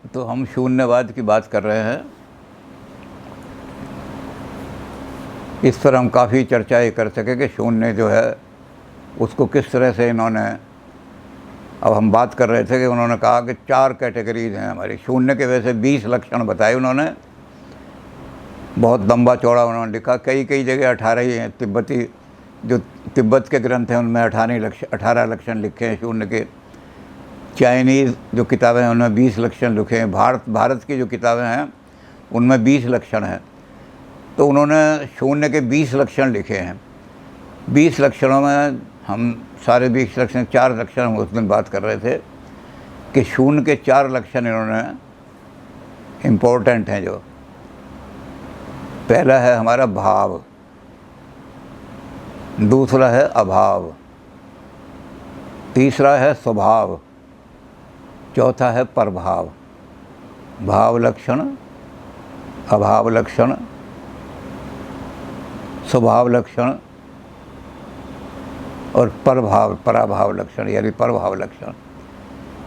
तो हम शून्यवाद की बात कर रहे हैं। इस पर हम काफ़ी चर्चाएं कर सके कि शून्य जो है उसको किस तरह से इन्होंने, अब हम बात कर रहे थे कि उन्होंने कहा कि 4 कैटेगरीज हैं हमारी शून्य के। वैसे 20 लक्षण बताए उन्होंने, बहुत लंबा चौड़ा उन्होंने लिखा। कई कई जगह 18 ही हैं। जो तिब्बत के ग्रंथ हैं उनमें 18 लक्षण लिखे हैं शून्य के। चाइनीज़ जो किताबें हैं उनमें 20 लक्षण लिखे हैं। भारत की जो किताबें हैं उनमें 20 लक्षण हैं। तो उन्होंने शून्य के 20 लक्षण लिखे हैं। 20 लक्षणों में हम सारे 20 लक्षण, 4 लक्षण हम उस दिन बात कर रहे थे कि शून्य के 4 लक्षण इन्होंने इम्पोर्टेंट हैं। जो पहला है हमारा भाव, दूसरा है अभाव, तीसरा है स्वभाव, चौथा है प्रभाव। भाव लक्षण, अभाव लक्षण, स्वभाव लक्षण और पराभाव लक्षण यानी प्रभाव लक्षण।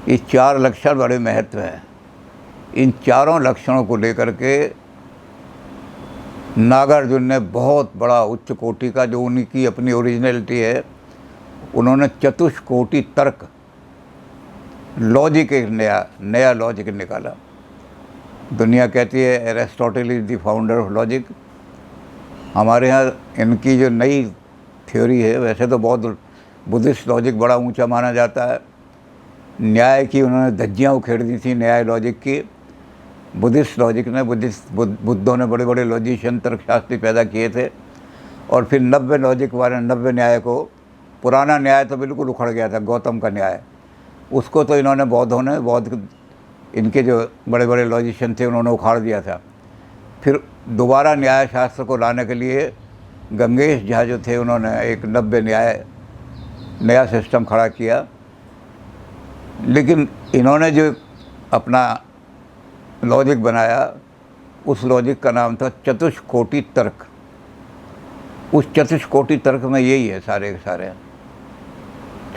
ये 4 लक्षण बड़े महत्व हैं। इन चारों लक्षणों को लेकर के नागार्जुन ने बहुत बड़ा उच्च कोटि का, जो उनकी अपनी ओरिजिनलिटी है, उन्होंने चतुष्कोटि तर्क, लॉजिक, एक नया लॉजिक निकाला। दुनिया कहती है Aristotle is the founder of logic. हमारे यहाँ इनकी जो नई थ्योरी है, वैसे तो बहुत बुद्धिस्ट लॉजिक बड़ा ऊंचा माना जाता है। न्याय की उन्होंने धज्जियाँ उखेड़ दी थी न्याय लॉजिक की। बुद्धिस्ट लॉजिक ने, बुद्धों ने बड़े बड़े लॉजिशियन, तर्कशास्त्री पैदा किए थे। और फिर नव्य लॉजिक वाले, नव्य न्याय को, पुराना न्याय तो बिल्कुल उखड़ गया था, गौतम का न्याय, उसको तो इन्होंने बौद्ध इनके जो बड़े बड़े लॉजिशियन थे उन्होंने उखाड़ दिया था। फिर दोबारा न्याय शास्त्र को लाने के लिए गंगेश झा जो थे, उन्होंने एक नव्य न्याय, नया सिस्टम खड़ा किया। लेकिन इन्होंने जो अपना लॉजिक बनाया, उस लॉजिक का नाम था चतुष्कोटि तर्क। उस चतुष्कोटि तर्क में यही है सारे के सारे।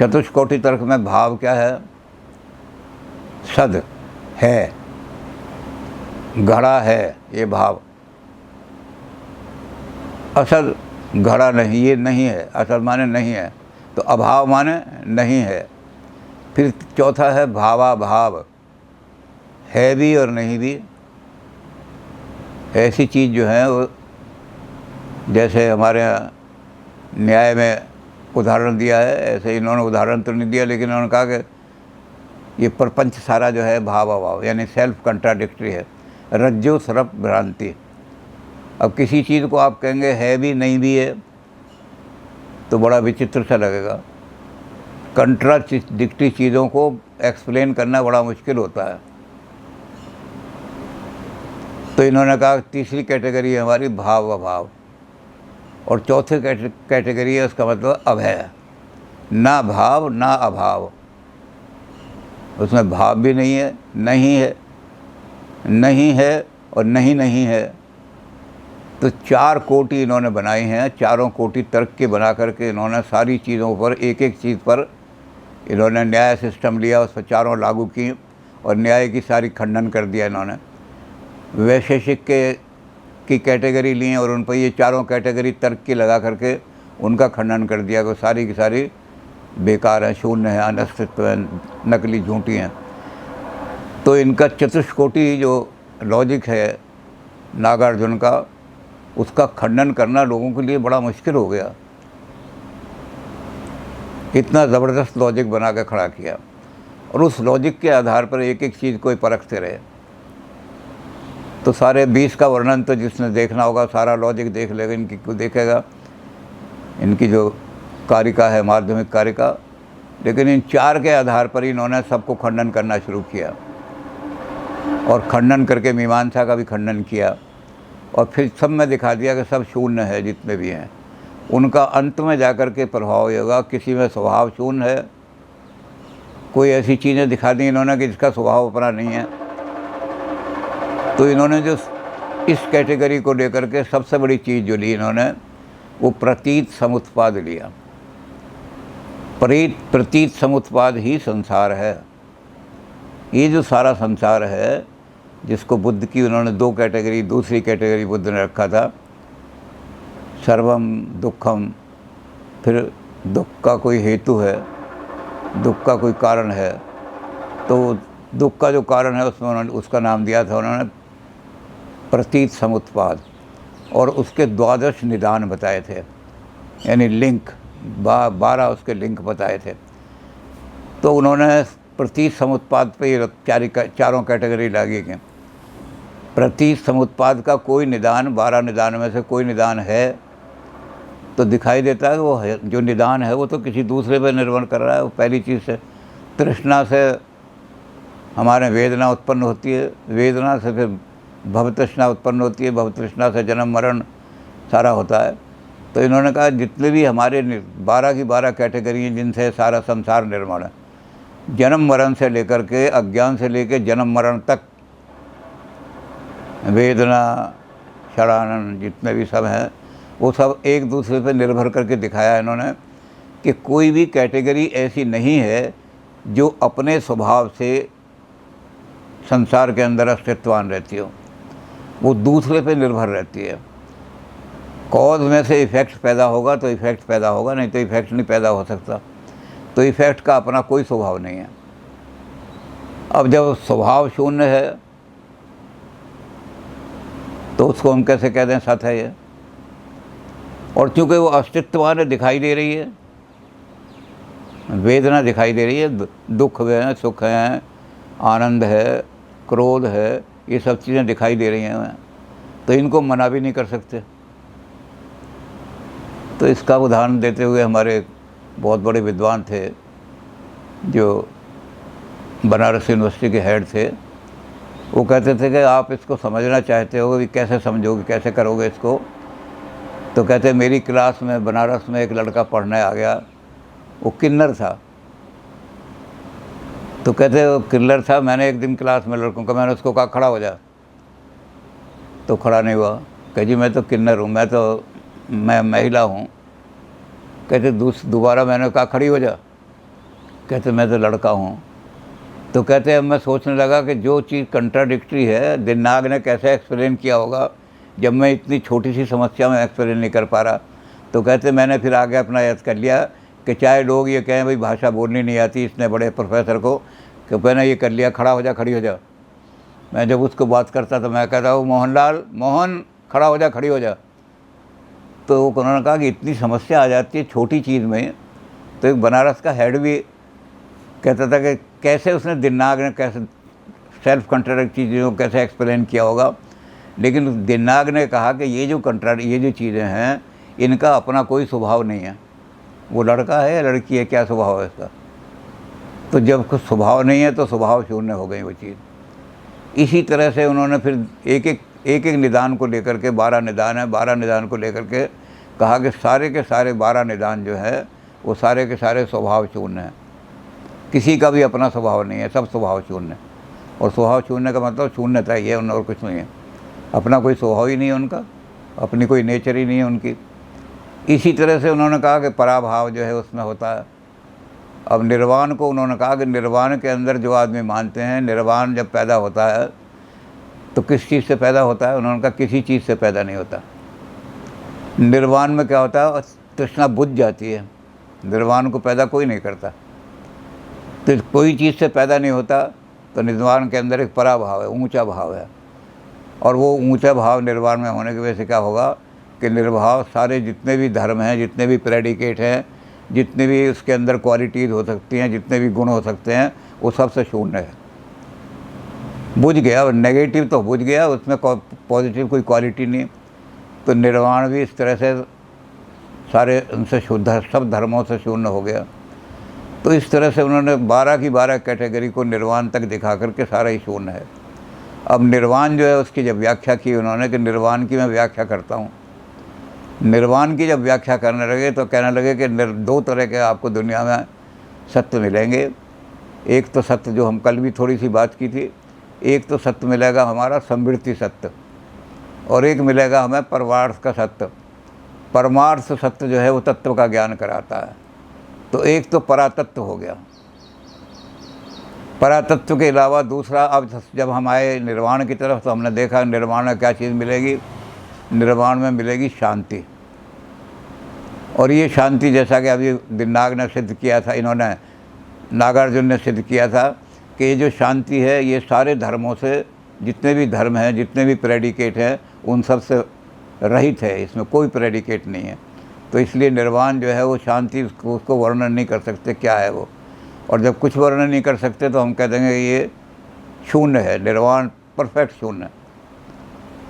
चतुष्कोटि तर्क में भाव क्या है? सद है, घड़ा है, ये भाव। असल घड़ा नहीं, ये नहीं है। असल माने नहीं है, तो अभाव माने नहीं है। फिर चौथा है भावाभाव, है भी और नहीं भी। ऐसी चीज़ जो है वो, जैसे हमारे यहाँ न्याय में उदाहरण दिया है, ऐसे इन्होंने उदाहरण तो नहीं दिया, लेकिन इन्होंने कहा कि ये प्रपंच सारा जो है भाव अभाव यानी सेल्फ कंट्राडिक्टरी है, रज्जो सर्प भ्रांति। अब किसी चीज़ को आप कहेंगे है भी नहीं भी है तो बड़ा विचित्र सा लगेगा। कंट्राडिक्टरी चीज़ों को एक्सप्लेन करना बड़ा मुश्किल होता है। तो इन्होंने कहा तीसरी कैटेगरी है हमारी भाव अभाव, और चौथी कैटेगरी है, उसका मतलब अभय, ना भाव ना अभाव। उसमें भाव भी नहीं है, नहीं है, नहीं है और नहीं नहीं है। तो 4 कोटि इन्होंने बनाई हैं। चारों कोटि तर्क के बना करके इन्होंने सारी चीज़ों पर, एक एक चीज़ पर इन्होंने न्याय सिस्टम लिया, उस पर चारों लागू की और न्याय की सारी खंडन कर दिया इन्होंने। वैशेषिक की कैटेगरी ली और उन पर ये चारों कैटेगरी तर्क की लगा करके उनका खंडन कर दिया कि सारी की सारी बेकार हैं, शून्य है, अनस्तित्व है, नकली, झूठी हैं। तो इनका चतुष्कोटि जो लॉजिक है नागार्जुन का, उसका खंडन करना लोगों के लिए बड़ा मुश्किल हो गया। इतना ज़बरदस्त लॉजिक बना के खड़ा किया और उस लॉजिक के आधार पर एक एक चीज़ को ही परखते रहे। तो सारे 20 का वर्णन तो जिसने देखना होगा सारा लॉजिक देख लेगा, इनकी को देखेगा, इनकी जो कारिका है, माध्यमिक कारिका। लेकिन इन 4 के आधार पर इन्होंने सबको खंडन करना शुरू किया और खंडन करके मीमांसा का भी खंडन किया और फिर सब में दिखा दिया कि सब शून्य है, जितने भी हैं। उनका अंत में जाकर के प्रभाव ये होगा, किसी में स्वभाव शून्य है, कोई ऐसी चीज़ें दिखा दी इन्होंने कि जिसका स्वभाव अपना नहीं है। तो इन्होंने जो इस कैटेगरी को लेकर के सबसे बड़ी चीज़ जो ली इन्होंने, वो प्रतीत समुत्पाद लिया। प्रतीत समुत्पाद ही संसार है। ये जो सारा संसार है, जिसको बुद्ध की उन्होंने दो कैटेगरी, दूसरी कैटेगरी बुद्ध ने रखा था, सर्वम दुखम, फिर दुख का कोई हेतु है, दुख का कोई कारण है, तो दुख का जो कारण है उसमें उन्होंने उसका नाम दिया था उन्होंने प्रतीत समुत्पाद, और उसके 12 निदान बताए थे, यानी लिंक, 12 उसके लिंक बताए थे। तो उन्होंने प्रतीत समुत्पाद पे ये चारों कैटेगरी लागी कि प्रतीत समुत्पाद का कोई निदान, 12 निदान में से कोई निदान है तो दिखाई देता है, वो है जो निदान है वो तो किसी दूसरे पर निर्भर कर रहा है। वो पहली चीज़ से तृष्णा से हमारे वेदना उत्पन्न होती है, वेदना से फिर भव तृष्णा उत्पन्न होती है, भव तृष्णा से जन्म मरण सारा होता है। तो इन्होंने कहा जितने भी हमारे 12 की 12 कैटेगरी हैं जिनसे सारा संसार निर्माण है, जन्म मरण से लेकर के, अज्ञान से लेकर जन्म मरण तक, वेदना षडानंद जितने भी सब हैं वो सब एक दूसरे पर निर्भर करके दिखाया इन्होंने कि कोई भी कैटेगरी ऐसी नहीं है जो अपने स्वभाव से संसार के अंदर अस्तित्वान रहती हो, वो दूसरे पे निर्भर रहती है। कॉज में से इफ़ेक्ट पैदा होगा तो इफ़ेक्ट पैदा होगा, नहीं तो इफ़ेक्ट नहीं पैदा हो सकता। तो इफ़ेक्ट का अपना कोई स्वभाव नहीं है। अब जब स्वभाव शून्य है तो उसको हम कैसे कहते हैं सत है ये। और चूँकि वो अस्तित्वान दिखाई दे रही है, वेदना दिखाई दे रही है, दुख है, सुख है, आनंद है, क्रोध है, ये सब चीज़ें दिखाई दे रही हैं, तो इनको मना भी नहीं कर सकते। तो इसका उदाहरण देते हुए हमारे बहुत बड़े विद्वान थे जो बनारस यूनिवर्सिटी के हेड थे, वो कहते थे कि आप इसको समझना चाहते हो कि कैसे समझोगे, कैसे करोगे इसको। तो कहते मेरी क्लास में बनारस में एक लड़का पढ़ने आ गया, वो किन्नर था। तो कहते वो किन्नर था, मैंने एक दिन क्लास में लड़कों का मैंने उसको कहा खड़ा हो जा, तो खड़ा नहीं हुआ। कह जी मैं तो किन्नर हूँ, मैं महिला हूँ। कहते दोबारा मैंने कहा खड़ी हो जा, कहते मैं तो लड़का हूँ। तो कहते अब मैं सोचने लगा कि जो चीज़ कंट्राडिक्टरी है दिनाग ने कैसे एक्सप्लेन किया होगा जब मैं इतनी छोटी सी समस्या में एक्सप्लेन नहीं कर पा रहा। तो कहते मैंने फिर आगे अपना याद कर लिया कि चाहे लोग ये कहें भाई भाषा बोलनी नहीं आती, इसने बड़े प्रोफेसर को, कि मैंने ये कर लिया, खड़ा हो जा, खड़ी हो जा। मैं जब उसको बात करता तो मैं कहता हूँ मोहनलाल, मोहन खड़ा हो जा, खड़ी हो जा। तो उन्होंने कहा कि इतनी समस्या आ जाती है छोटी चीज़ में। तो एक बनारस का हेड भी कहता था कि कैसे उसने दिनाग ने कैसे सेल्फ कंट्राडिक्ट चीज़ों को कैसे एक्सप्लेन किया होगा। लेकिन दिनाग ने कहा कि ये जो चीज़ें हैं इनका अपना कोई स्वभाव नहीं है। वो लड़का है या लड़की है, क्या स्वभाव है इसका। तो जब कुछ स्वभाव नहीं है तो स्वभाव शून्य हो गई वो चीज़। इसी तरह से उन्होंने फिर एक निदान को लेकर के, 12 निदान है, 12 निदान को लेकर के कहा कि सारे के सारे 12 निदान जो है वो सारे के सारे स्वभाव शून्य हैं, किसी का भी अपना स्वभाव नहीं है, सब स्वभाव शून्य। और स्वभाव शून्य का मतलब शून्यता ही है, और कुछ नहीं है, अपना कोई स्वभाव ही नहीं है उनका, अपनी कोई नेचर ही नहीं है उनकी। इसी तरह से उन्होंने कहा कि पराभाव जो है उसमें होता है। अब निर्वाण को उन्होंने कहा कि निर्वाण के अंदर जो आदमी मानते हैं, निर्वाण जब पैदा होता है तो किस चीज़ से पैदा होता है। उन्होंने कहा किसी चीज़ से पैदा नहीं होता। निर्वाण में क्या होता है, तृष्णा बुझ जाती है, निर्वाण को पैदा कोई नहीं करता। तो कोई चीज़ से पैदा नहीं होता, तो निर्वाण के अंदर एक पराभाव है, ऊंचा भाव है। और वो ऊंचा भाव निर्वाण में होने की वजह से क्या होगा कि निर्भाव सारे जितने भी धर्म हैं, जितने भी प्रेडिकेट हैं, जितने भी उसके अंदर क्वालिटीज़ हो सकती हैं, जितने भी गुण हो सकते हैं, वो सबसे शून्य है, बुझ गया। और नेगेटिव तो बुझ गया, उसमें पॉजिटिव कोई क्वालिटी नहीं। तो निर्वाण भी इस तरह से सारे उनसे शुद्ध, सब धर्मों से शून्य हो गया। तो इस तरह से उन्होंने 12 की 12 कैटेगरी को निर्वाण तक दिखा करके सारा ही शून्य है। अब निर्वाण जो है उसकी जब व्याख्या की उन्होंने कि निर्वाण की मैं व्याख्या करता हूँ। निर्वाण की जब व्याख्या करने लगे तो कहने लगे कि 2 तरह के आपको दुनिया में सत्य मिलेंगे। एक तो सत्य जो हम कल भी थोड़ी सी बात की थी, एक तो सत्य मिलेगा हमारा समृद्धि सत्य, और एक मिलेगा हमें परमार्थ का सत्य। परमार्थ सत्य जो है वो तत्व का ज्ञान कराता है। तो एक तो परातत्व हो गया, परातत्व के अलावा दूसरा, अब जब हम आए निर्वाण की तरफ तो हमने देखा निर्वाण में क्या चीज़ मिलेगी। निर्वाण में मिलेगी शांति। और ये शांति, जैसा कि अभी दिन्नाग ने सिद्ध किया था, इन्होंने नागार्जुन ने सिद्ध किया था कि ये जो शांति है ये सारे धर्मों से, जितने भी धर्म हैं, जितने भी प्रेडिकेट हैं, उन सब से रहित है, इसमें कोई प्रेडिकेट नहीं है। तो इसलिए निर्वाण जो है वो शांति, उसको वर्णन नहीं कर सकते क्या है वो। और जब कुछ वर्णन नहीं कर सकते तो हम कह देंगे ये शून्य है, निर्वाण परफेक्ट शून्य।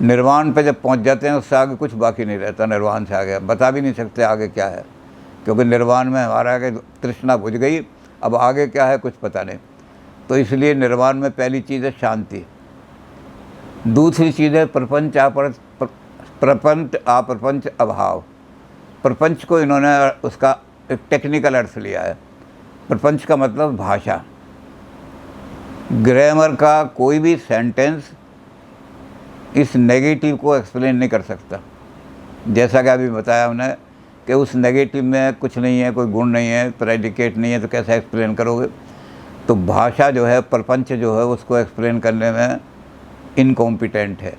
निर्वाण पे जब पहुंच जाते हैं उससे आगे कुछ बाकी नहीं रहता। निर्वाण से आगे बता भी नहीं सकते आगे क्या है, क्योंकि निर्वाण में हमारा आगे तृष्णा बुझ गई, अब आगे क्या है कुछ पता नहीं। तो इसलिए निर्वाण में पहली चीज़ है शांति। दूसरी चीज़ है प्रपंच अप्रपंच अभाव। प्रपंच को इन्होंने उसका एक टेक्निकल अर्थ लिया है। प्रपंच का मतलब भाषा। ग्रामर का कोई भी सेंटेंस इस नेगेटिव को एक्सप्लेन नहीं कर सकता। जैसा कि अभी बताया हमने कि उस नेगेटिव में कुछ नहीं है, कोई गुण नहीं है, प्रेडिकेट नहीं है, तो कैसे एक्सप्लेन करोगे। तो भाषा जो है, प्रपंच जो है, उसको एक्सप्लेन करने में इनकॉम्पिटेंट है।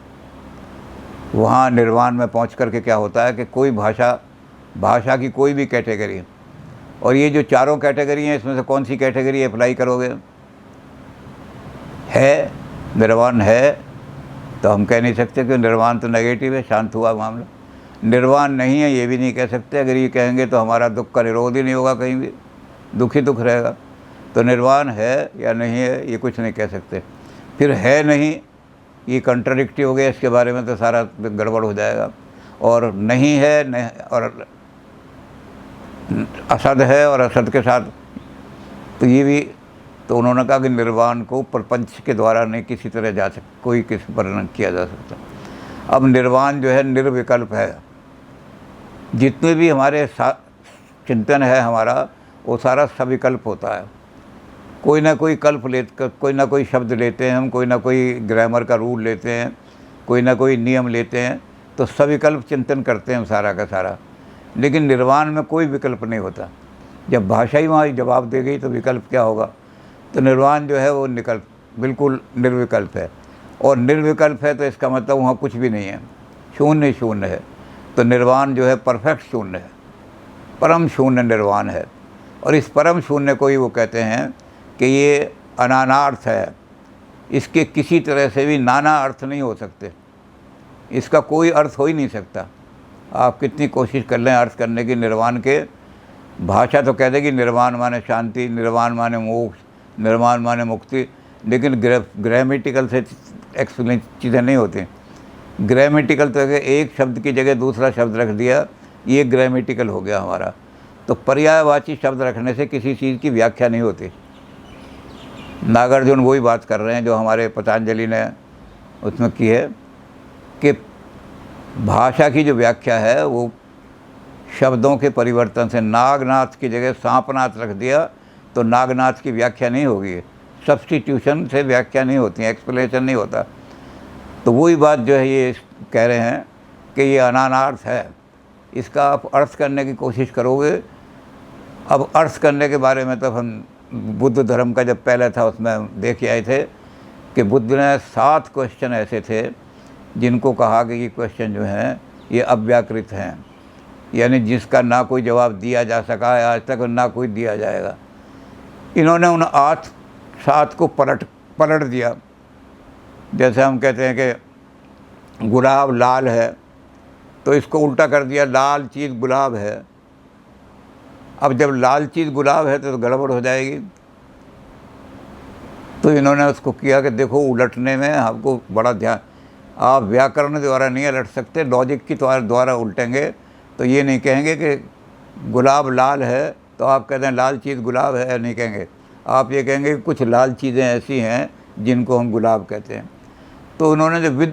वहाँ निर्वाण में पहुँच कर के क्या होता है कि कोई भाषा की कोई भी कैटेगरी, और ये जो चारों कैटेगरी हैं इसमें से कौन सी कैटेगरी अप्लाई करोगे। है निर्वाण है तो हम कह नहीं सकते कि निर्वाण तो नेगेटिव है, शांत हुआ मामला। निर्वाण नहीं है ये भी नहीं कह सकते। अगर ये कहेंगे तो हमारा दुख का निरोध ही नहीं होगा, कहीं भी दुख रहेगा। तो निर्वाण है या नहीं है ये कुछ नहीं कह सकते। फिर है नहीं, ये कंट्राडिक्टिव हो गया, इसके बारे में तो सारा गड़बड़ हो जाएगा। और नहीं है, नहीं, और असद है और असद के साथ, तो ये भी, तो उन्होंने कहा कि निर्वाण को प्रपंच के द्वारा नहीं किसी तरह जा सकता, कोई किसी वर्णन किया जा सकता। अब निर्वाण जो है निर्विकल्प है। जितने भी हमारे चिंतन है हमारा, वो सारा सविकल्प होता है। कोई ना कोई कल्प कोई ना कोई शब्द लेते हैं हम, कोई ना कोई ग्रामर का रूल लेते हैं, कोई ना कोई नियम लेते हैं, तो सविकल्प चिंतन करते हैं सारा का सारा। लेकिन निर्वाण में कोई विकल्प नहीं होता। जब भाषा ही वहाँ जवाब दे गई तो विकल्प क्या होगा। तो निर्वाण जो है वो बिल्कुल निर्विकल्प है। और निर्विकल्प है तो इसका मतलब वहाँ कुछ भी नहीं है, शून्य है। तो निर्वाण जो है परफेक्ट शून्य है, परम शून्य निर्वाण है। और इस परम शून्य को ही वो कहते हैं कि ये अनानार्थ है। इसके किसी तरह से भी नाना अर्थ नहीं हो सकते, इसका कोई अर्थ हो ही नहीं सकता। आप कितनी कोशिश कर लें अर्थ करने की निर्वाण के, भाषा तो कह देगी निर्वाण माने शांति, निर्वाण माने मोक्ष, निर्वाण माने मुक्ति, लेकिन ग्रामेटिकल से एक्सप्लेन चीज़ें नहीं होती। ग्रामेटिकल तो एक शब्द की जगह दूसरा शब्द रख दिया, ये ग्रामेटिकल हो गया हमारा। तो पर्यायवाची शब्द रखने से किसी चीज़ की व्याख्या नहीं होती। नागार्जुन वही बात कर रहे हैं जो हमारे पतंजलि ने उसमें की है कि भाषा की जो व्याख्या है वो शब्दों के परिवर्तन से, नागनाथ की जगह सांपनाथ रख दिया तो नागनाथ की व्याख्या नहीं होगी। सब्स्टिट्यूशन से व्याख्या नहीं होती है, एक्सप्लेनेशन नहीं होता। तो वही बात जो है ये कह रहे हैं कि ये अनानार्थ है, इसका आप अर्थ करने की कोशिश करोगे। अब अर्थ करने के बारे में तो हम बुद्ध धर्म का जब पहले था उसमें देख आए थे कि बुद्ध ने 7 क्वेश्चन ऐसे थे जिनको कहा कि ये क्वेश्चन जो हैं ये अव्याकृत हैं, यानी जिसका ना कोई जवाब दिया जा सका है आज तक और ना कोई दिया जाएगा। इन्होंने उन 7 को पलट दिया। जैसे हम कहते हैं कि गुलाब लाल है तो इसको उल्टा कर दिया, लाल चीज़ गुलाब है। अब जब लाल चीज़ गुलाब है तो गड़बड़ हो जाएगी। तो इन्होंने उसको किया कि देखो उलटने में आपको बड़ा ध्यान, आप व्याकरण द्वारा नहीं उलट सकते, लॉजिक की द्वारा उल्टेंगे तो ये नहीं कहेंगे कि गुलाब लाल है तो आप कहते हैं लाल चीज़ गुलाब है, नहीं कहेंगे। आप ये कहेंगे कि कुछ लाल चीज़ें ऐसी हैं जिनको हम गुलाब कहते हैं। तो उन्होंने जो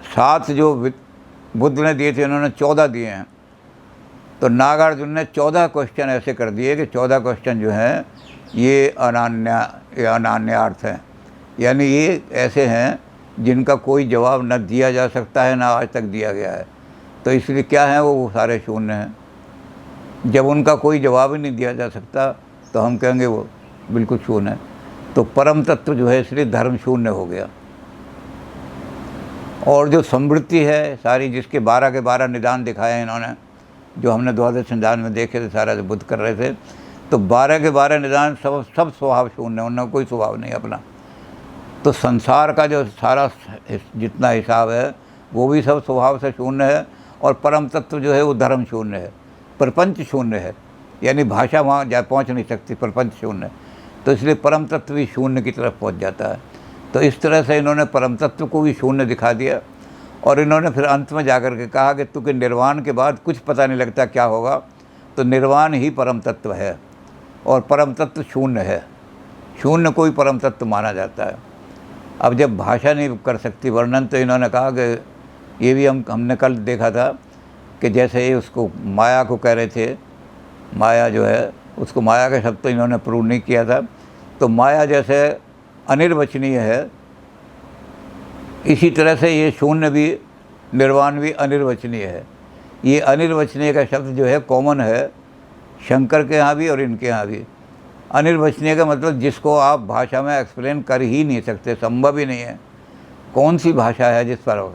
7 जो बुद्ध ने दिए थे उन्होंने 14 दिए हैं। तो नागार्जुन ने 14 क्वेश्चन ऐसे कर दिए कि 14 क्वेश्चन जो हैं ये अनान्यार्थ हैं, यानी ये ऐसे हैं जिनका कोई जवाब न दिया जा सकता है, ना आज तक दिया गया है। तो इसलिए क्या है वो सारे शून्य हैं। जब उनका कोई जवाब ही नहीं दिया जा सकता तो हम कहेंगे वो बिल्कुल शून्य है। तो परम तत्व जो है इसलिए धर्म शून्य हो गया। और जो समृद्धि है सारी, जिसके 12 के 12 निदान दिखाए हैं इन्होंने, जो हमने द्वादश निदान में देखे थे, सारा जो बुद्ध कर रहे थे, तो 12 के 12 निदान सब स्वभाव शून्य, उनमें कोई स्वभाव नहीं अपना। तो संसार का जो सारा जितना हिसाब है वो भी सब स्वभाव से शून्य है, और परम तत्व जो है वो धर्म शून्य है, प्रपंच शून्य है, यानी भाषा वहाँ जा पहुँच नहीं सकती, प्रपंच शून्य। तो इसलिए परम तत्व भी शून्य की तरफ पहुँच जाता है। तो इस तरह से इन्होंने परम तत्व को भी शून्य दिखा दिया। और इन्होंने फिर अंत में जाकर के कहा कि तुझे निर्वाण के बाद कुछ पता नहीं लगता क्या होगा, तो निर्वाण ही परम तत्व है, और परम तत्व शून्य है, शून्य कोई परम तत्व माना जाता है। अब जब भाषा नहीं कर सकती वर्णन, तो इन्होंने कहा कि ये भी हमने कल देखा था कि जैसे ये उसको माया को कह रहे थे, माया जो है उसको माया के शब्द तो इन्होंने प्रूव नहीं किया था। तो माया जैसे अनिर्वचनीय है, इसी तरह से ये शून्य भी, निर्वाण भी अनिर्वचनीय है। ये अनिर्वचनीय का शब्द जो है कॉमन है शंकर के यहाँ भी और इनके यहाँ भी। अनिर्वचनीय का मतलब जिसको आप भाषा में एक्सप्लेन कर ही नहीं सकते, संभव ही नहीं है। कौन सी भाषा है जिस पर हो?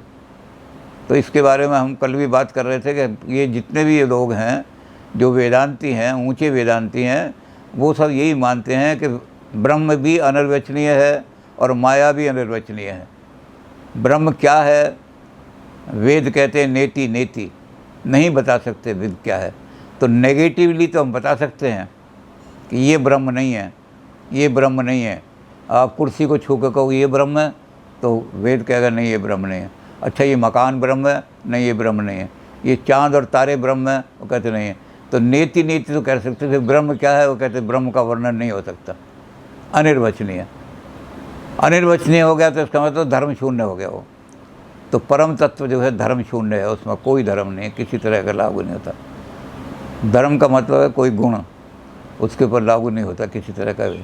तो इसके बारे में हम कल भी बात कर रहे थे कि ये जितने भी ये लोग हैं जो वेदांती हैं, ऊंचे वेदांती हैं, वो सब यही मानते हैं कि ब्रह्म भी अनिर्वचनीय है और माया भी अनिर्वचनीय है। ब्रह्म क्या है? वेद कहते हैं नेति नेति, नहीं बता सकते वेद क्या है। तो नेगेटिवली तो हम बता सकते हैं कि ये ब्रह्म नहीं है, ये ब्रह्म नहीं है। आप कुर्सी को छू के कहो ये ब्रह्म है, तो वेद कहेगा नहीं ये ब्रह्म नहीं है। अच्छा ये मकान ब्रह्म है, नहीं ये ब्रह्म नहीं है। ये चाँद और तारे ब्रह्म है, वो कहते नहीं है। तो नेति नेति तो कह सकते थे, ब्रह्म क्या है? वो कहते ब्रह्म का वर्णन नहीं हो सकता, अनिर्वचनीय। अनिर्वचनीय हो गया तो इसका मतलब धर्म शून्य हो गया वो। तो परम तत्व जो है धर्म शून्य है, उसमें कोई धर्म नहीं है, किसी तरह का लागू नहीं होता। धर्म का मतलब है कोई गुण उसके ऊपर लागू नहीं होता किसी तरह का भी।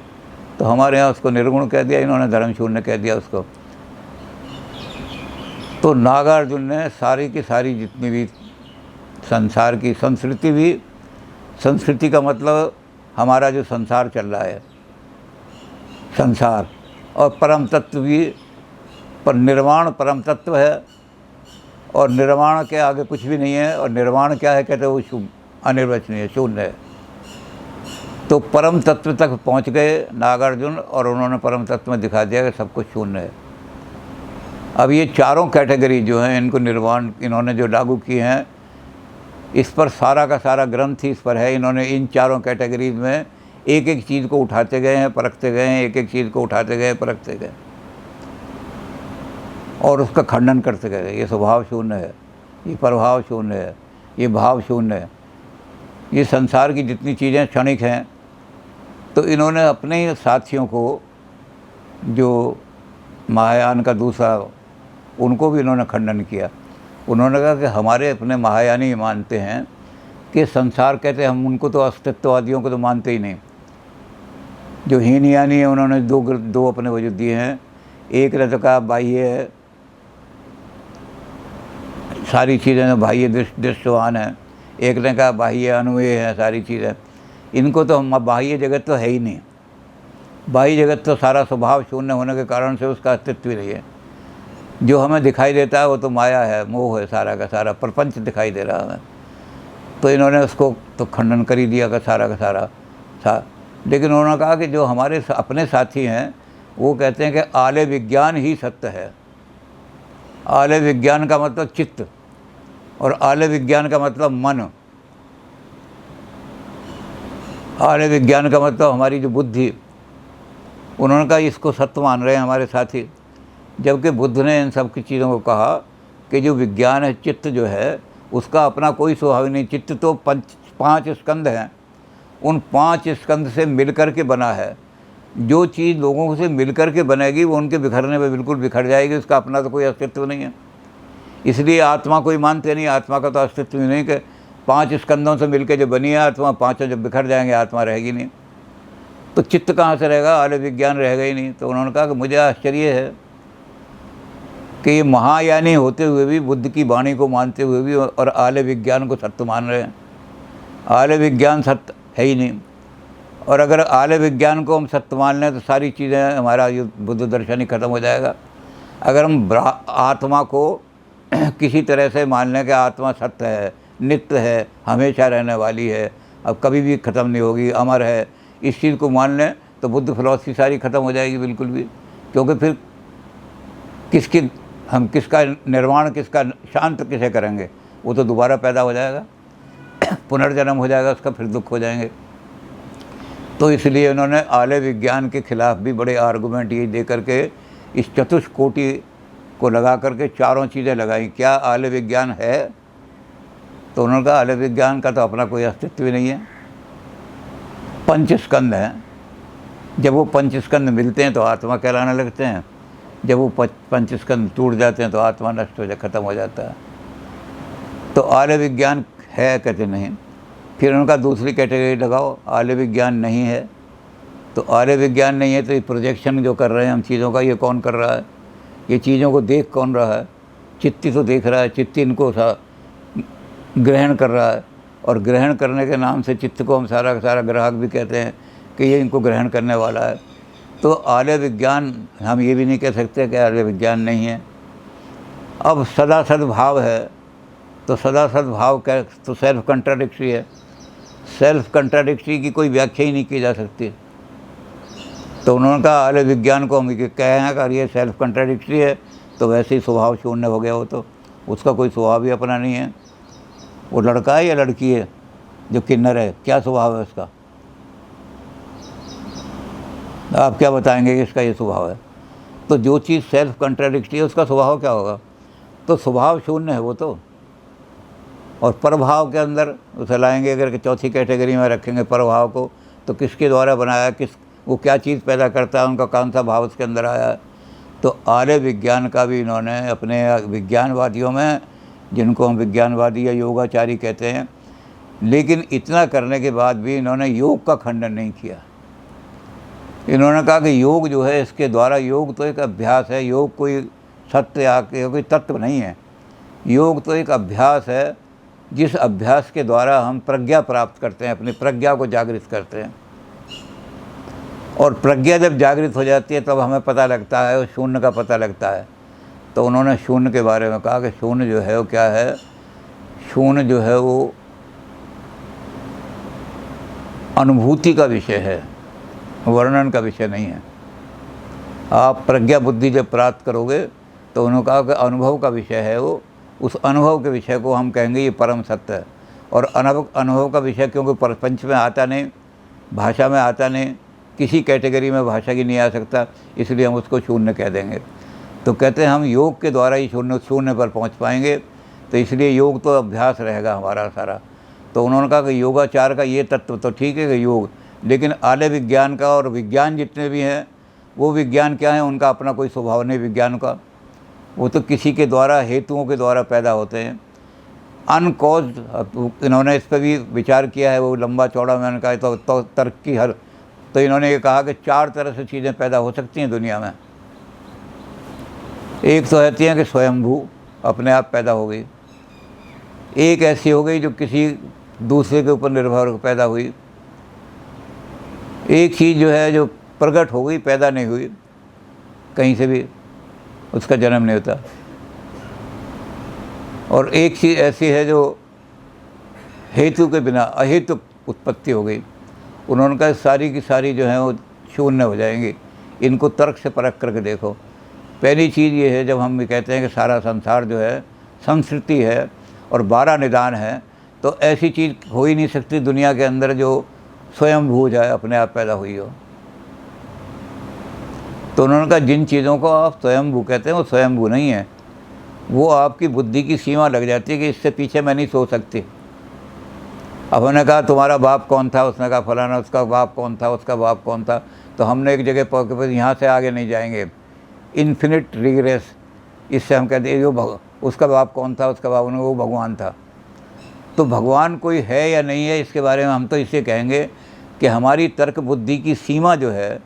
तो हमारे यहाँ उसको निर्गुण कह दिया, इन्होंने धर्म शून्य कह दिया उसको। तो नागार्जुन ने सारी की सारी जितनी भी संसार की संस्कृति भी, संस्कृति का मतलब हमारा जो संसार चल रहा है, संसार, और परम तत्व भी, पर निर्वाण परम तत्व है, और निर्वाण के आगे कुछ भी नहीं है। और निर्वाण क्या है? कहते हैं वो अनिर्वचनीय, शून्य है। तो परम तत्व तक पहुंच गए नागार्जुन, और उन्होंने परम तत्व में दिखा दिया कि सब कुछ शून्य है। अब ये चारों कैटेगरी जो हैं, इनको निर्वाण इन्होंने जो लागू किए हैं, इस पर सारा का सारा ग्रंथ ही इस पर है। इन्होंने इन चारों कैटेगरीज में एक एक चीज़ को उठाते गए हैं, परखते गए हैं, एक एक चीज़ को उठाते गए, परखते गए, और उसका खंडन करते गए। ये स्वभाव शून्य है, ये प्रभाव शून्य है, ये भाव शून्य है, ये संसार की जितनी चीज़ें क्षणिक हैं। तो इन्होंने अपने ही साथियों को, जो महायान का दूसरा, उनको भी इन्होंने खंडन किया। उन्होंने कहा कि हमारे अपने महायानी मानते हैं कि संसार, कहते हैं हम उनको तो अस्तित्ववादियों को तो मानते ही नहीं। जो हीनयानी है उन्होंने दो अपने वजूद दिए हैं। एक ने तो कहा बाह्य है, सारी चीज़ें बाह्य दृष्टवान है। एक ने कहा बाह्य अनुमेय है सारी चीज़ें। इनको तो हम बाह्य जगत तो है ही नहीं, बाह्य जगत तो सारा स्वभाव शून्य होने के कारण से उसका अस्तित्व ही नहीं है। जो हमें दिखाई देता है वो तो माया है, मोह है, सारा का सारा प्रपंच दिखाई दे रहा है हमें। तो इन्होंने उसको तो खंडन कर ही दिया का सारा था। लेकिन उन्होंने कहा कि जो हमारे अपने साथी हैं वो कहते हैं कि आलय विज्ञान ही सत्य है। आलय विज्ञान का मतलब चित्त, और आलय विज्ञान का मतलब मन। आलय विज्ञान का मतलब हमारी जो बुद्धि। उन्होंने कहा इसको सत्य मान रहे हैं हमारे साथी, जबकि बुद्ध ने इन सब की चीज़ों को कहा कि जो विज्ञान है, चित्त जो है, उसका अपना कोई स्वभाव नहीं। चित्त तो 5 स्कंद हैं, उन 5 स्कंद से मिलकर के बना है। जो चीज़ लोगों से मिलकर के बनेगी वो उनके बिखरने में बिल्कुल बिखर जाएगी, उसका अपना तो कोई अस्तित्व नहीं है। इसलिए आत्मा कोई मानते नहीं, आत्मा का तो अस्तित्व ही नहीं कि 5 स्कंदों से मिलकर जो बनी है आत्मा, 5 जब बिखर जाएंगे आत्मा रहेगी नहीं। तो चित्त कहाँ से रहेगा? आलय विज्ञान रहेगा ही नहीं। तो उन्होंने कहा कि मुझे आश्चर्य है कि ये महायानी होते हुए भी, बुद्ध की वाणी को मानते हुए भी, और आलय विज्ञान को सत्य मान रहे हैं। आलय विज्ञान सत्य है ही नहीं। और अगर आले विज्ञान को हम सत्य मान लें तो सारी चीज़ें, हमारा ये बुद्ध दर्शन ही ख़त्म हो जाएगा। अगर हम आत्मा को किसी तरह से मान लें कि आत्मा सत्य है, नित्य है, हमेशा रहने वाली है, अब कभी भी ख़त्म नहीं होगी, अमर है, इस चीज़ को मान लें तो बुद्ध फिलॉसफी सारी ख़त्म हो जाएगी बिल्कुल भी। क्योंकि फिर किसका निर्माण, किसका शांत किसे करेंगे? वो तो दोबारा पैदा हो जाएगा, पुनर्जन्म हो जाएगा उसका, फिर दुख हो जाएंगे। तो इसलिए उन्होंने आले विज्ञान के खिलाफ भी बड़े आर्गूमेंट ये दे करके इस चतुष्कोटि को लगा करके चारों चीज़ें लगाई। क्या आले विज्ञान है? तो उन्होंने कहा आले विज्ञान का तो अपना कोई अस्तित्व ही नहीं है। पंचस्कंद हैं, जब वो पंचस्कंद मिलते हैं तो आत्मा कहलाने लगते हैं, जब वो पंचस्कंद टूट जाते हैं तो आत्मा नष्ट हो ख़त्म हो जाता है। तो आले विज्ञान है? कहते नहीं। फिर उनका दूसरी कैटेगरी लगाओ, आले विज्ञान नहीं है। तो आले विज्ञान नहीं है तो ये प्रोजेक्शन जो कर रहे हैं हम चीज़ों का, ये कौन कर रहा है? ये चीज़ों को देख कौन रहा है? चित्ती तो देख रहा है, चित्ती इनको ग्रहण कर रहा है, और ग्रहण करने के नाम से चित्त को हम सारा का सारा ग्राहक भी कहते हैं कि ये इनको ग्रहण करने वाला है। तो आले विज्ञान, हम ये भी नहीं कह सकते कि आले विज्ञान नहीं है। अब सदा सद्भाव है, तो सदा सद्भाव क्या? तो सेल्फ कंट्राडिक्टरी है। सेल्फ कंट्राडिक्टरी की कोई व्याख्या ही नहीं की जा सकती। तो उन्होंने कहा आले विज्ञान को हम कहे हैं अगर ये सेल्फ कंट्राडिक्टरी है तो वैसे ही स्वभाव शून्य हो गया। वो तो उसका कोई स्वभाव ही अपना नहीं है। वो लड़का है या लड़की है जो किन्नर है, क्या स्वभाव है उसका? आप क्या बताएंगे कि इसका ये स्वभाव है? तो जो चीज़ सेल्फ कंट्राडिक्टरी है उसका स्वभाव क्या होगा? तो स्वभाव शून्य है वो तो। और प्रभाव के अंदर उसे लाएंगे, अगर चौथी कैटेगरी में रखेंगे प्रभाव को, तो किसके द्वारा बनाया, वो क्या चीज़ पैदा करता है, उनका कौन सा भाव उसके अंदर आया है। तो आर्य विज्ञान का भी इन्होंने अपने विज्ञानवादियों में, जिनको हम विज्ञानवादी या योगाचारी कहते हैं, लेकिन इतना करने के बाद भी इन्होंने योग का खंडन नहीं किया। इन्होंने कहा कि योग जो है, इसके द्वारा, योग तो एक अभ्यास है, योग कोई सत्य या कोई तत्व नहीं है। योग तो एक अभ्यास है, जिस अभ्यास के द्वारा हम प्रज्ञा प्राप्त करते हैं, अपनी प्रज्ञा को जागृत करते हैं। और प्रज्ञा जब जागृत हो जाती है तब हमें पता लगता है, शून्य का पता लगता है। तो उन्होंने शून्य के बारे में कहा कि शून्य जो है वो क्या है? शून्य जो है वो अनुभूति का विषय है, वर्णन का विषय नहीं है। आप प्रज्ञा बुद्धि जब प्राप्त करोगे तो उन्होंने कहा कि अनुभव का विषय है वो। उस अनुभव के विषय को हम कहेंगे ये परम सत्य है। और अनुभव का विषय क्योंकि प्रपंच में आता नहीं, भाषा में आता नहीं, किसी कैटेगरी में भाषा की नहीं आ सकता, इसलिए हम उसको शून्य कह देंगे। तो कहते हैं हम योग के द्वारा ही शून्य पर पहुंच पाएंगे। तो इसलिए योग तो अभ्यास रहेगा हमारा सारा। तो उन्होंने कहा कि योगाचार का ये तत्व तो ठीक है कि योग, लेकिन आले विज्ञान का और विज्ञान जितने भी हैं, वो विज्ञान क्या है, उनका अपना कोई स्वभाव नहीं विज्ञान का। वो तो किसी के द्वारा, हेतुओं के द्वारा पैदा होते हैं, अनकॉज्ड। इन्होंने इस पर भी विचार किया है, वो लंबा चौड़ा मैंने कहा तो तर्क की हर। तो इन्होंने ये कहा कि 4 तरह से चीज़ें पैदा हो सकती हैं दुनिया में। एक तो कहती हैं कि स्वयंभू, अपने आप पैदा हो गई। एक ऐसी हो गई जो किसी दूसरे के ऊपर निर्भर होकर पैदा हुई। एक चीज़ जो है जो प्रकट हो गई, पैदा नहीं हुई, कहीं से भी उसका जन्म नहीं होता। और एक चीज़ ऐसी है जो हेतु के बिना अहेतु उत्पत्ति हो गई। उन्होंने कहा सारी की सारी जो है वो शून्य हो जाएंगी। इनको तर्क से परख करके देखो। पहली चीज़ ये है, जब हम कहते हैं कि सारा संसार जो है संस्कृति है और 12 निदान है, तो ऐसी चीज़ हो ही नहीं सकती दुनिया के अंदर जो स्वयंभू जाए, अपने आप पैदा हुई हो। तो उन्होंने कहा जिन चीज़ों को आप स्वयंभू कहते हैं वो स्वयंभू नहीं है, वो आपकी बुद्धि की सीमा लग जाती है कि इससे पीछे मैं नहीं सोच सकती। अब उन्होंने कहा तुम्हारा बाप कौन था? उसने कहा फलाना। उसका बाप कौन था? उसका बाप कौन था? तो हमने एक जगह पर यहाँ से आगे नहीं जाएंगे, इन्फिनिट रिग्रेस। इससे हम कहते हैं जो उसका बाप कौन था? उसका बाप, वो भगवान था। तो भगवान कोई है या नहीं है, इसके बारे में हम तो इसे कहेंगे कि हमारी तर्क बुद्धि की सीमा जो है,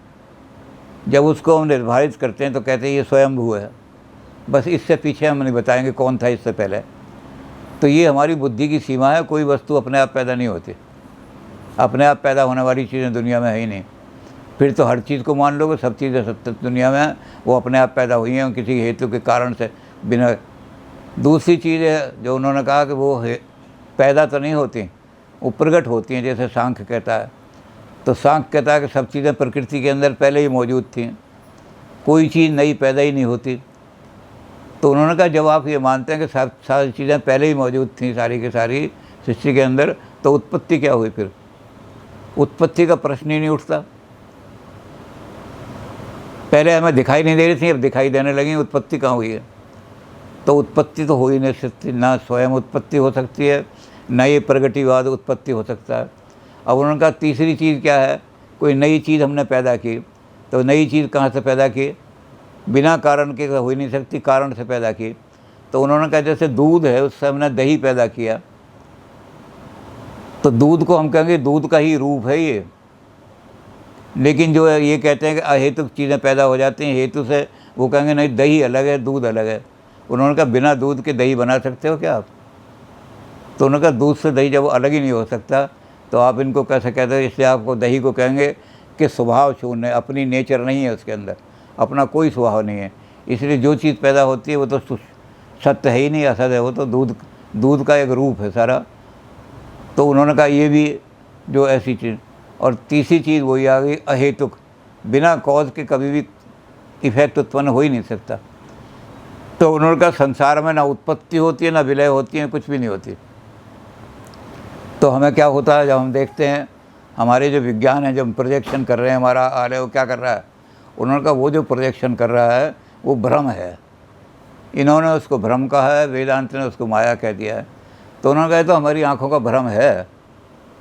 जब उसको हम निर्धारित करते हैं तो कहते हैं ये स्वयंभू है। बस इससे पीछे हम नहीं बताएंगे कौन था इससे पहले। तो ये हमारी बुद्धि की सीमा है, कोई वस्तु अपने आप पैदा नहीं होती। अपने आप पैदा होने वाली चीज़ें दुनिया में है ही नहीं। फिर तो हर चीज़ को मान लोगे, सब चीज़ें सत्य दुनिया में हैं, वो अपने आप पैदा हुई हैं किसी हेतु के कारण से बिना। दूसरी चीज़ है जो उन्होंने कहा कि वो पैदा तो नहीं होती, वो प्रकट होती हैं, जैसे सांख्य कहता है। तो सांख्य कहता है कि सब चीज़ें प्रकृति के अंदर पहले ही मौजूद थीं, कोई चीज़ नई पैदा ही नहीं होती। तो उन्होंने कहा जब आप ये मानते हैं कि सब सारी चीज़ें पहले ही मौजूद थीं सारी की सारी सृष्टि के अंदर, तो उत्पत्ति क्या हुई फिर? उत्पत्ति का प्रश्न ही नहीं उठता। पहले हमें दिखाई नहीं दे रही थी, अब दिखाई देने लगी, उत्पत्ति कहाँ हुई है? तो उत्पत्ति तो हो ही नहीं सकती, ना स्वयं उत्पत्ति हो सकती है, ना ये प्रगतिवाद उत्पत्ति हो सकता है। अब उन्होंने कहा तीसरी चीज़ क्या है? कोई नई चीज़ हमने पैदा की, तो नई चीज़ कहाँ से पैदा की? बिना कारण के हो ही नहीं सकती, कारण से पैदा की। तो उन्होंने कहा जैसे दूध है, उससे हमने दही पैदा किया, तो दूध को हम कहेंगे दूध का ही रूप है ये। लेकिन जो है ये कहते हैं कि अहेतुक चीज़ें पैदा हो जाती हैं हेतु से, वो कहेंगे नहीं दही अलग है, दूध अलग है। उन्होंने कहा बिना दूध के दही बना सकते हो क्या आप? तो उन्होंने कहा दूध से दही जब अलग ही नहीं हो सकता, तो आप इनको कैसे कहते हो? इसलिए आपको दही को कहेंगे कि स्वभाव शून्य है, अपनी नेचर नहीं है उसके अंदर, अपना कोई स्वभाव नहीं है। इसलिए जो चीज़ पैदा होती है वो तो सत्य है ही नहीं, असत है, वो तो दूध का एक रूप है सारा। तो उन्होंने कहा ये भी जो ऐसी चीज़। और तीसरी चीज़ वही आ गई अहेतुक, बिना कॉज के कभी भी इफेक्ट उत्पन्न हो ही नहीं सकता। तो उन्होंने कहा संसार में ना उत्पत्ति होती है, ना विलय होती है, कुछ भी नहीं होती। तो हमें क्या होता है जब हम देखते हैं हमारे जो विज्ञान है, जब प्रोजेक्शन कर रहे हैं हमारा आलय, वो क्या कर रहा है? उन्होंने कहा वो जो प्रोजेक्शन कर रहा है वो भ्रम है। इन्होंने उसको भ्रम कहा है, वेदांत ने उसको माया कह दिया है। तो उन्होंने कहा तो हमारी आँखों का भ्रम है।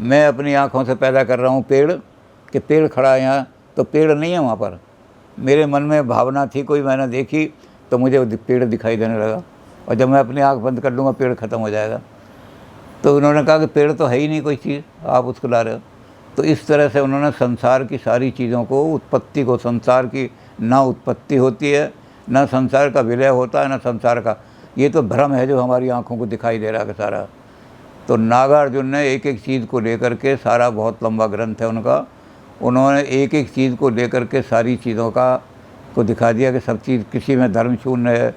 मैं अपनी आँखों से पैदा कर रहा हूँ पेड़, कि पेड़ खड़ा है यहाँ, तो पेड़ नहीं है वहाँ पर। मेरे मन में भावना थी, कोई मैंने देखी तो मुझे पेड़ दिखाई देने लगा, और जब मैं अपनी आँख बंद कर लूँगा पेड़ ख़त्म हो जाएगा। तो उन्होंने कहा कि पेड़ तो है ही नहीं कोई चीज़, आप उसको ला रहे हो। तो इस तरह से उन्होंने संसार की सारी चीज़ों को, उत्पत्ति को, संसार की ना उत्पत्ति होती है, ना संसार का विलय होता है, ना संसार का, ये तो भ्रम है जो हमारी आँखों को दिखाई दे रहा है सारा। तो नागार्जुन ने एक एक चीज़ को लेकर के, सारा बहुत लंबा ग्रंथ है उनका, उन्होंने एक एक चीज़ को लेकर के सारी चीज़ों का को दिखा दिया कि सब चीज़, किसी में धर्म शून्य है,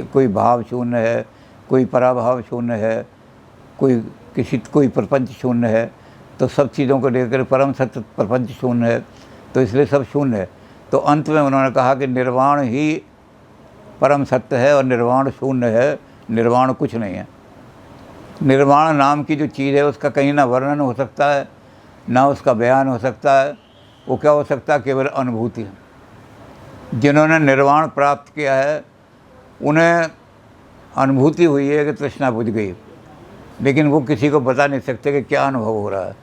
कोई भाव शून्य है, कोई पराभाव शून्य है, कोई प्रपंच शून्य है। तो सब चीज़ों को लेकर परम सत्य प्रपंच शून्य है, तो इसलिए सब शून्य है। तो अंत में उन्होंने कहा कि निर्वाण ही परम सत्य है और निर्वाण शून्य है, निर्वाण कुछ नहीं है। निर्वाण नाम की जो चीज़ है उसका कहीं ना वर्णन हो सकता है, ना उसका बयान हो सकता है। वो क्या हो सकता है? केवल अनुभूति। जिन्होंने निर्वाण प्राप्त किया है उन्हें अनुभूति हुई है कि तृष्णा बुझ गई, लेकिन वो किसी को बता नहीं सकते कि क्या अनुभव हो रहा है।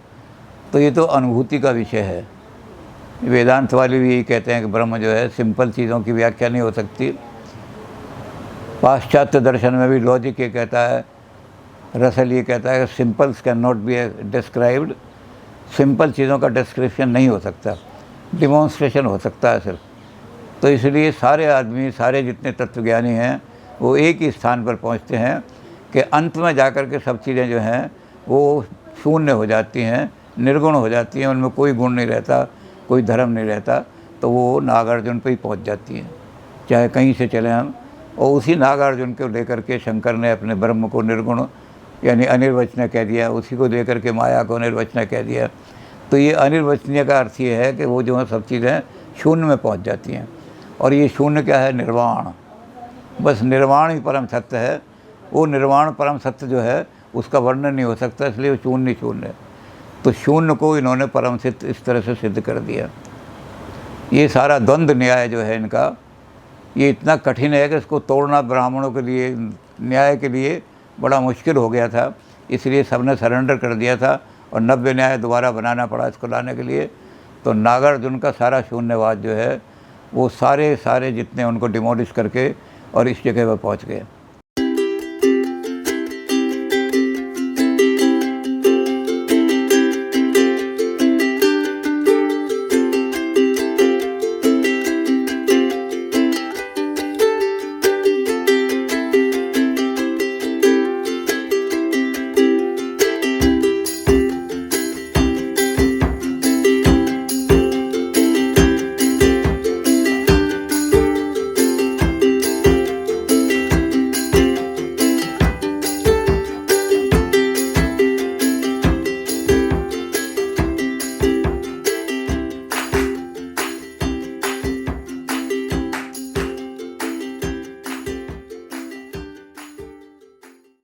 तो ये तो अनुभूति का विषय है। वेदांत वाले भी यही कहते हैं कि ब्रह्म जो है सिंपल चीज़ों की व्याख्या नहीं हो सकती। पाश्चात्य दर्शन में भी लॉजिक ये कहता है, रसल ये कहता है कि symbols can not be described, simple चीज़ों का डिस्क्रिप्शन नहीं हो सकता, डिमॉन्स्ट्रेशन हो सकता है सिर्फ। तो इसलिए सारे आदमी, सारे जितने तत्वज्ञानी हैं वो एक ही स्थान पर पहुंचते हैं कि अंत में जाकर के सब चीज़ें जो हैं वो शून्य हो जाती हैं, निर्गुण हो जाती हैं, उनमें कोई गुण नहीं रहता, कोई धर्म नहीं रहता। तो वो नागार्जुन पर ही पहुँच जाती हैं, चाहे कहीं से चले हम। और उसी नागार्जुन को लेकर के शंकर ने अपने ब्रह्म को निर्गुण यानी अनिर्वचनीय कह दिया, उसी को लेकर के माया को निर्वचनीय कह दिया। तो ये अनिर्वचनीय का अर्थ ये है कि वो जो है सब चीज़ें शून्य में पहुंच जाती हैं। और ये शून्य क्या है? निर्वाण। बस निर्वाण ही परम सत्य है। वो निर्वाण परम सत्य जो है उसका वर्णन नहीं हो सकता, इसलिए वो शून्य शून्य है। तो शून्य को इन्होंने परम सिद्ध इस तरह से सिद्ध कर दिया। ये सारा द्वंद्व न्याय जो है इनका, ये इतना कठिन है कि इसको तोड़ना ब्राह्मणों के लिए, न्याय के लिए बड़ा मुश्किल हो गया था। इसलिए सबने सरेंडर कर दिया था और नव्य न्याय दोबारा बनाना पड़ा इसको लाने के लिए। तो नागार्जुन का सारा शून्यवाद जो है वो सारे जितने उनको डिमोलिश करके और इस जगह पर पहुंच गए।